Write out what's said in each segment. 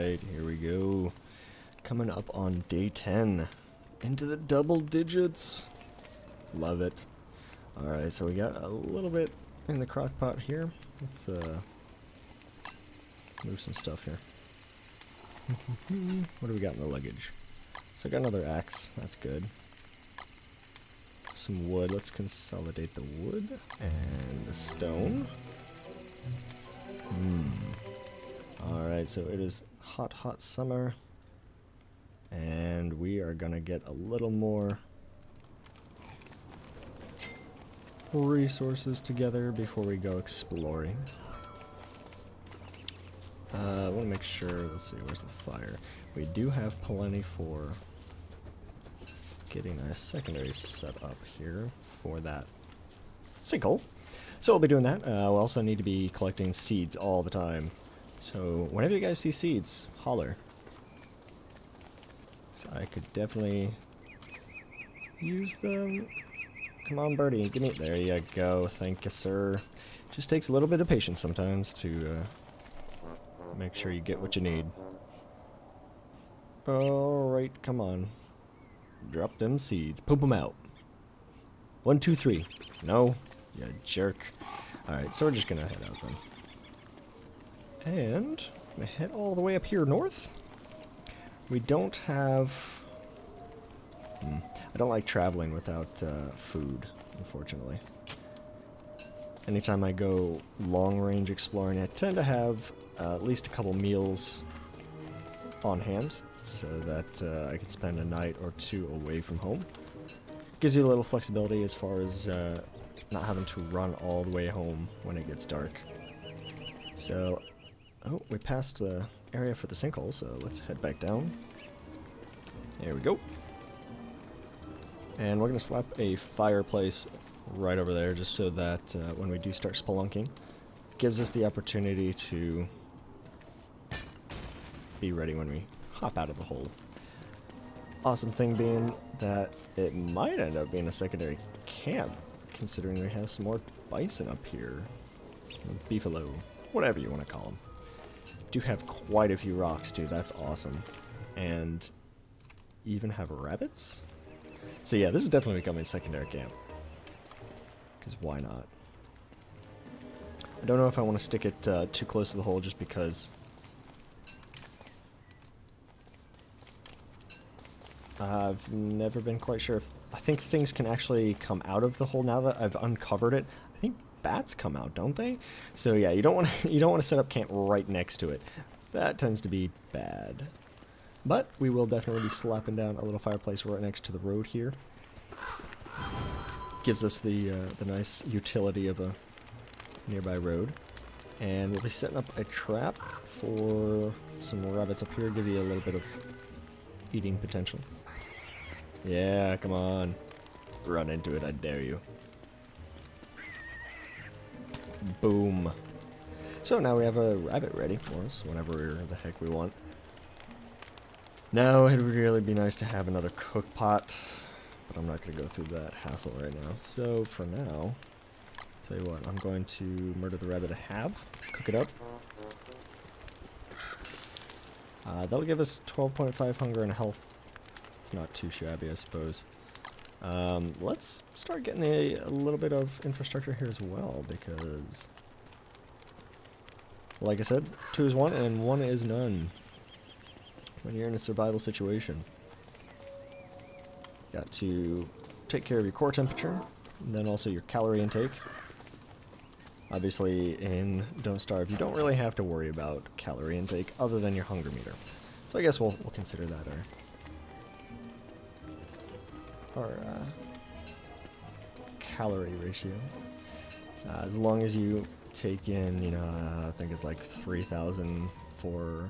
Alright, here we go. Coming up on day 10. Into the double digits. Love it. Alright, so we got a little bit in the crock pot here. Let's move some stuff here. What do we got in the luggage? So I got another axe. That's good. Some wood. Let's consolidate the wood and the stone. Alright, so it is hot, hot summer. And we are gonna get a little more resources together before we go exploring. I want to make sure, let's see, where's the fire? We do have plenty for getting a secondary set up here for that sinkhole. So we'll be doing that. We'll also need to be collecting seeds all the time. So whenever you guys see seeds, holler. So I could definitely use them. Come on, birdie, give me. There you go. Thank you, sir. Just takes a little bit of patience sometimes to make sure you get what you need. Alright, come on. Drop them seeds. Poop them out. 1, 2, 3. No, you jerk. Alright, so we're just gonna head out then. And I'm gonna head all the way up here north. We don't have... I don't like traveling without food, unfortunately. Anytime I go long-range exploring, I tend to have at least a couple meals on hand, so that I can spend a night or two away from home. Gives you a little flexibility as far as not having to run all the way home when it gets dark. So, oh, we passed the area for the sinkhole, so let's head back down. There we go. And we're going to slap a fireplace right over there just so that when we do start spelunking, it gives us the opportunity to be ready when we hop out of the hole. Awesome thing being that it might end up being a secondary camp, considering we have some more bison up here. Beefalo, whatever you want to call them. Do have quite a few rocks too, that's awesome. And even have rabbits? So yeah, this is definitely becoming a secondary camp. Because why not? I don't know if I want to stick it too close to the hole just because I've never been quite sure if... I think things can actually come out of the hole now that I've uncovered it. I think bats come out, don't they? So yeah, you don't want to set up camp right next to it. That tends to be bad. But we will definitely be slapping down a little fireplace right next to the road here. Gives us the nice utility of a nearby road. And we'll be setting up a trap for some rabbits up here, give you a little bit of eating potential. Yeah, come on. Run into it, I dare you. Boom. So now we have a rabbit ready for us whenever the heck we want. Now, it would really be nice to have another cook pot, but I'm not going to go through that hassle right now. So, for now, tell you what, I'm going to murder the rabbit I have, cook it up. That'll give us 12.5 hunger and health. It's not too shabby, I suppose. Let's start getting a little bit of infrastructure here as well, because, like I said, 2 is 1 and 1 is none. When you're in a survival situation, got to take care of your core temperature, and then also your calorie intake. Obviously, in Don't Starve, you don't really have to worry about calorie intake other than your hunger meter. So I guess we'll consider that our calorie ratio. As long as you take in, you know, I think it's like 3,000 for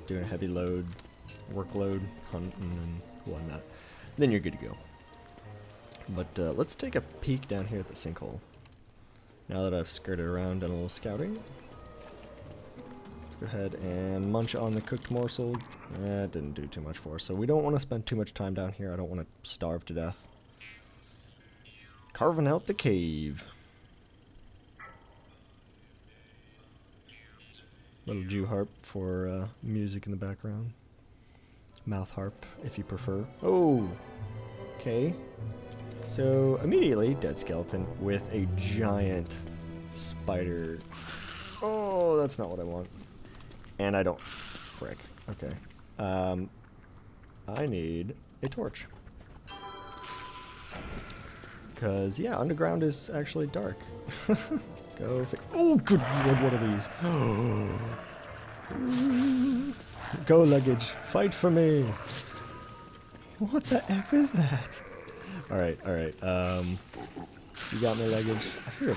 doing a heavy load, workload, hunting and whatnot, then you're good to go. But let's take a peek down here at the sinkhole. Now that I've skirted around, done a little scouting, let's go ahead and munch on the cooked morsel. That didn't do too much for us, so we don't want to spend too much time down here. I don't want to starve to death. Carving out the cave. Little Jew harp for music in the background. Mouth harp, if you prefer. Oh! Okay. So, immediately, dead skeleton with a giant spider. Oh, that's not what I want. And I don't. Frick. Okay. I need a torch. Because, yeah, underground is actually dark. Go. Oh, good lord, what are these? Go, Luggage. Fight for me. What the F is that? Alright, alright. You got my Luggage. I hear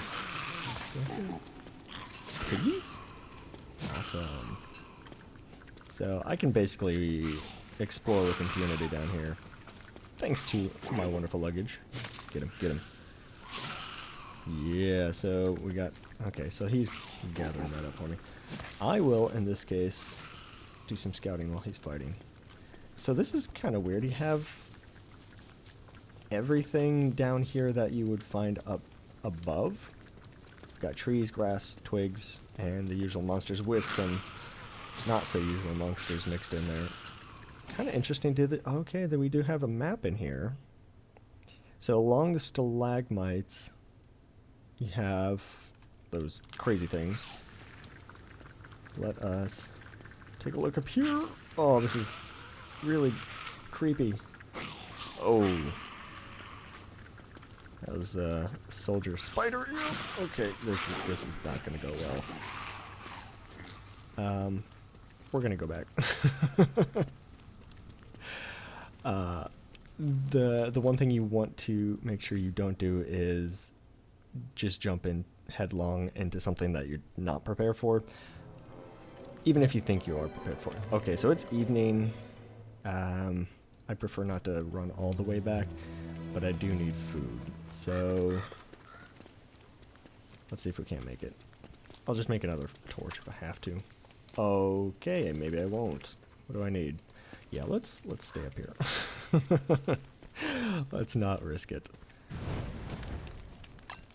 piggies? Awesome. So, I can basically explore with impunity down here. Thanks to my wonderful Luggage. Get him, get him. Yeah, so we got... Okay, so he's gathering that up for me. I will, in this case, do some scouting while he's fighting. So this is kind of weird. You have everything down here that you would find up above. You've got trees, grass, twigs, and the usual monsters with some not so usual monsters mixed in there. Kind of interesting. Okay, then we do have a map in here. So along the stalagmites, you have those crazy things. Let us take a look up here. Oh, this is really creepy. Oh. That was a soldier spider. Okay, this is not going to go well. We're going to go back. The one thing you want to make sure you don't do is just jump in headlong into something that you're not prepared for, even if you think you are prepared for it. Okay, so it's evening. I prefer not to run all the way back, but I do need food. So let's see if we can't make it. I'll just make another torch if I have to. Okay, maybe I won't. What do I need? Yeah, let's stay up here. Let's not risk it.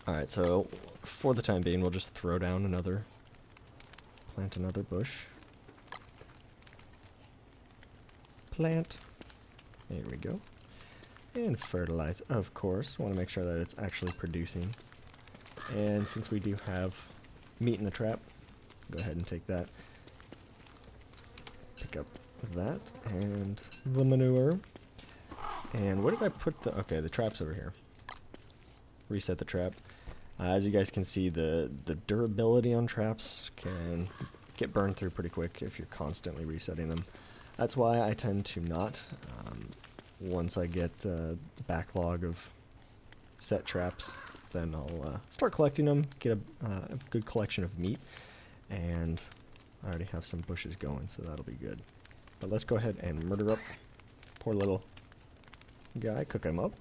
Alright, so for the time being, we'll just throw down plant another bush. Plant. There we go. And fertilize, of course. Want to make sure that it's actually producing. And since we do have meat in the trap, go ahead and take that. Pick up that and the manure. And where did I put the... Okay, the trap's over here. Reset the trap. As you guys can see, the durability on traps can get burned through pretty quick if you're constantly resetting them. That's why I tend to not. Once I get a backlog of set traps, then I'll start collecting them, get a good collection of meat, and I already have some bushes going, so that'll be good. But let's go ahead and murder up poor little guy, cook him up.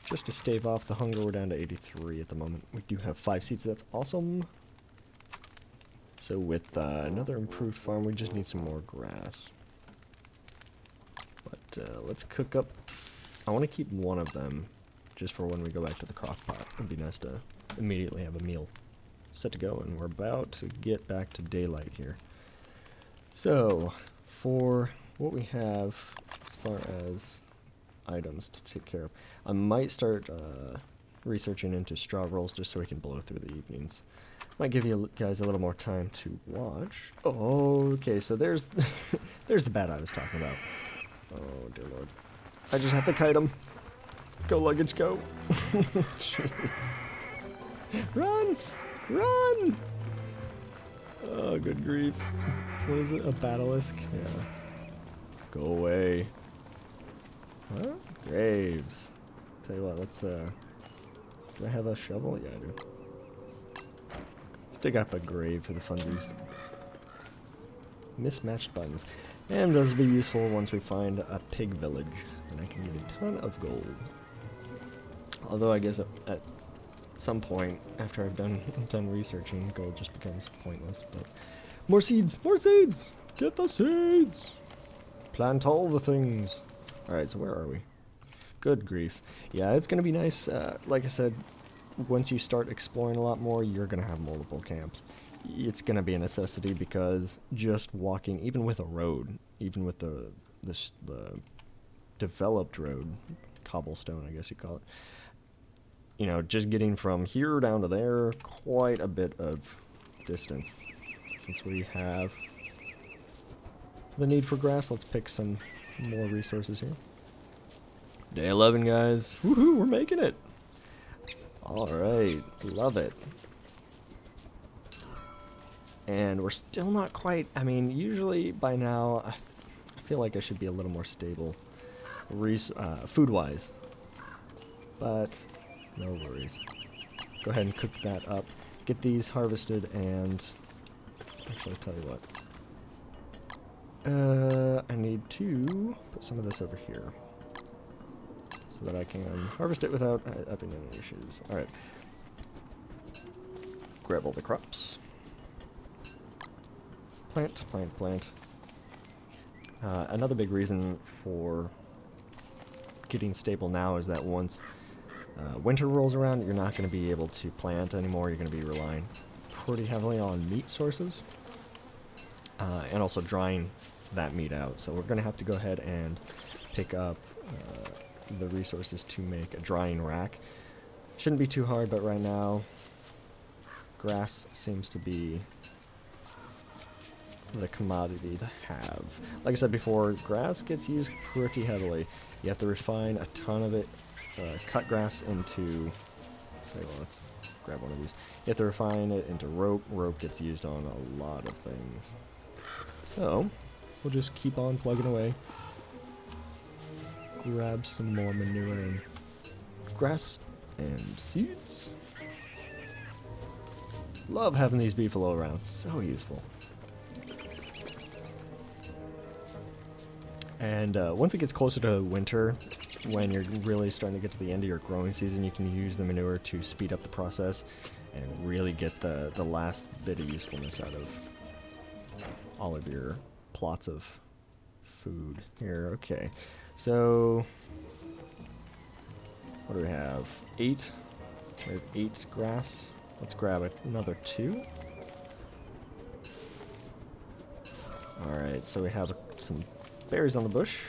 Just to stave off the hunger, we're down to 83 at the moment. We do have 5 seeds, that's awesome. So with another improved farm, we just need some more grass. But let's cook up. I want to keep one of them just for when we go back to the crock pot. It'd be nice to immediately have a meal set to go, and we're about to get back to daylight here. So, for what we have as far as items to take care of, I might start researching into straw rolls just so we can blow through the evenings. Might give you guys a little more time to watch. Oh, okay, so there's there's the bat I was talking about. Oh, dear lord. I just have to kite him. Go, Luggage, go. Jeez. Run! Run! Oh, good grief. What is it? A basilisk? Yeah. Go away. Huh? Graves. Tell you what, let's, do I have a shovel? Yeah, I do. Let's dig up a grave for the funsies. Mismatched buttons. And those will be useful once we find a pig village. Then I can get a ton of gold. Although I guess at some point, after I've done researching, gold just becomes pointless. But more seeds! More seeds! Get the seeds! Plant all the things. Alright, so where are we? Good grief. Yeah, it's going to be nice. Like I said, once you start exploring a lot more, you're going to have multiple camps. it's going to be a necessity because just walking, even with a road, even with the developed road, cobblestone, I guess you call it, you know, just getting from here down to there, quite a bit of distance. Since we have the need for grass, let's pick some more resources here. Day 11, guys. Woohoo, we're making it. Alright, love it. And we're still not quite, I mean, usually by now, I feel like I should be a little more stable food-wise. But no worries. Go ahead and cook that up. Get these harvested and... Actually, I'll tell you what. I need to put some of this over here. So that I can harvest it without having any issues. Alright. Grab all the crops. Plant, plant, plant. Another big reason for getting stable now is that once winter rolls around, you're not going to be able to plant anymore. You're going to be relying pretty heavily on meat sources. And also drying that meat out. So we're going to have to go ahead and pick up the resources to make a drying rack. Shouldn't be too hard, but right now grass seems to be the commodity to have. Like I said before, grass gets used pretty heavily. You have to refine a ton of it, cut grass into... Okay, well, let's grab one of these. You have to refine it into rope. Rope gets used on a lot of things. So, we'll just keep on plugging away. Grab some more manure and grass and seeds. Love having these beefalo around. So useful. And once it gets closer to winter, when you're really starting to get to the end of your growing season, you can use the manure to speed up the process and really get the last bit of usefulness out of all of your plots of food. Here, okay. So, what do we have? 8. We have 8 grass. Let's grab another 2. Alright, so we have some berries on the bush.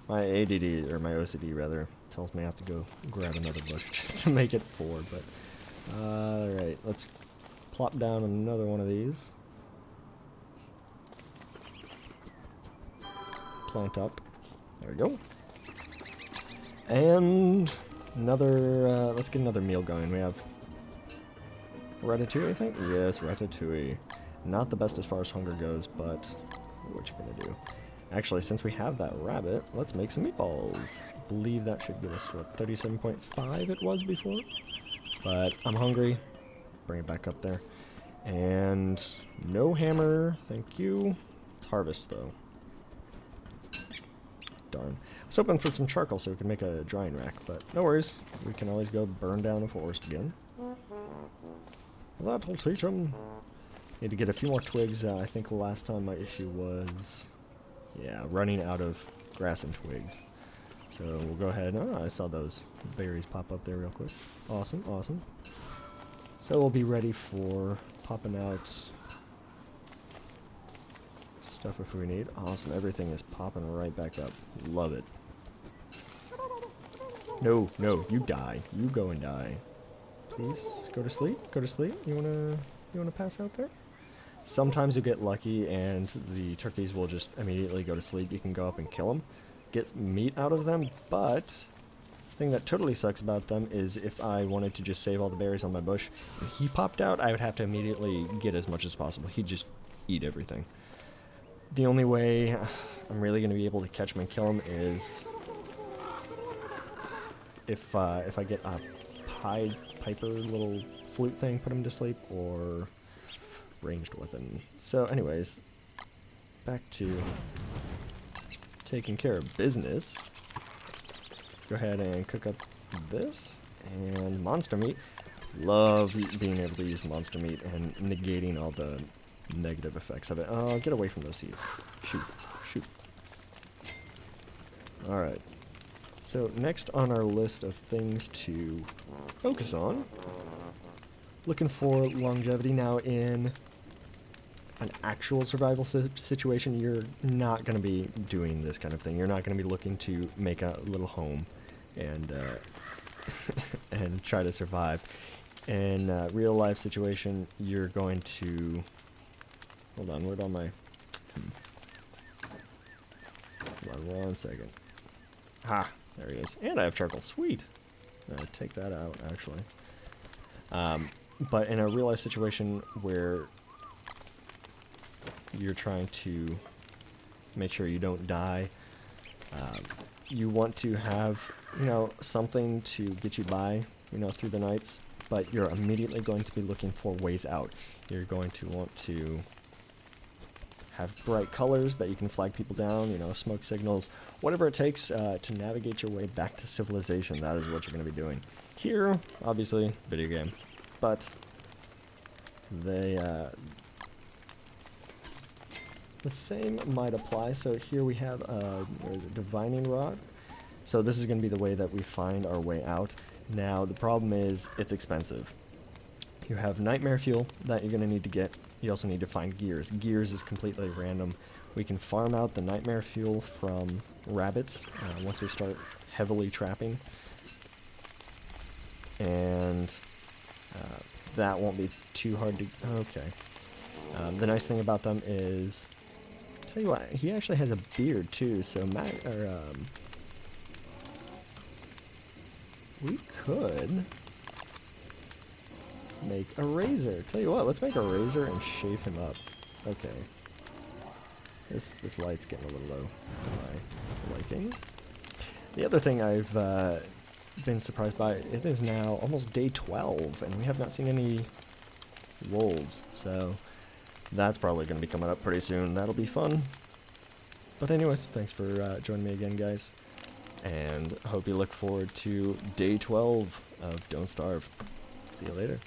My ADD, or my OCD rather, tells me I have to go grab another bush just to make it 4, but... Alright, let's plop down another one of these. Plant up. There we go. And another, let's get another meal going. We have ratatouille, I think? Yes, ratatouille. Not the best as far as hunger goes, but what you gonna do? Actually, since we have that rabbit, let's make some meatballs. I believe that should give us, what, 37.5 it was before? But I'm hungry. Bring it back up there. And no hammer, thank you. Let's harvest, though. Darn. I was hoping for some charcoal so we could make a drying rack, but no worries. We can always go burn down the forest again. That'll teach them. Need to get a few more twigs. I think the last time my issue was, yeah, running out of grass and twigs. So we'll go ahead. Oh, I saw those berries pop up there real quick. Awesome, awesome. So we'll be ready for popping out stuff if we need. Awesome, everything is popping right back up. Love it. No, no, you die. You go and die. Please, go to sleep. Go to sleep. You wanna pass out there? Sometimes you get lucky and the turkeys will just immediately go to sleep. You can go up and kill them, get meat out of them, but the thing that totally sucks about them is if I wanted to just save all the berries on my bush and he popped out, I would have to immediately get as much as possible. He'd just eat everything. The only way I'm really going to be able to catch him and kill him is if I get a Piper little flute thing, put him to sleep, or ranged weapon. So anyways, back to taking care of business. Let's go ahead and cook up this and monster meat. Love being able to use monster meat and negating all the negative effects of it. Oh, get away from those seeds. Shoot, shoot. Alright. So next on our list of things to focus on looking for longevity. Now in an actual survival situation, you're not going to be doing this kind of thing. You're not going to be looking to make a little home and and try to survive. In a real life situation, you're going to... Hold on, where'd all my... Hold on 1 second. Ha! There he is. And I have charcoal. Sweet! Take that out, actually. But in a real life situation where you're trying to make sure you don't die, you want to have, you know, something to get you by, you know, through the nights, but you're immediately going to be looking for ways out. You're going to want to have bright colors that you can flag people down, you know, smoke signals, whatever it takes to navigate your way back to civilization. That is what you're going to be doing. Here, obviously, video game, but they, the same might apply. So here we have a divining rod. So this is going to be the way that we find our way out. Now the problem is it's expensive. You have nightmare fuel that you're going to need to get. You also need to find gears. Gears is completely random. We can farm out the nightmare fuel from rabbits once we start heavily trapping. And that won't be too hard to... Okay. The nice thing about them is... Tell you what, he actually has a beard too, so we could make a razor. Tell you what, let's make a razor and shave him up. Okay. This light's getting a little low for my liking. The other thing I've been surprised by, it is now almost day 12, and we have not seen any wolves, so that's probably going to be coming up pretty soon. That'll be fun. But anyways, thanks for joining me again, guys, and I hope you look forward to day 12 of Don't Starve. See you later.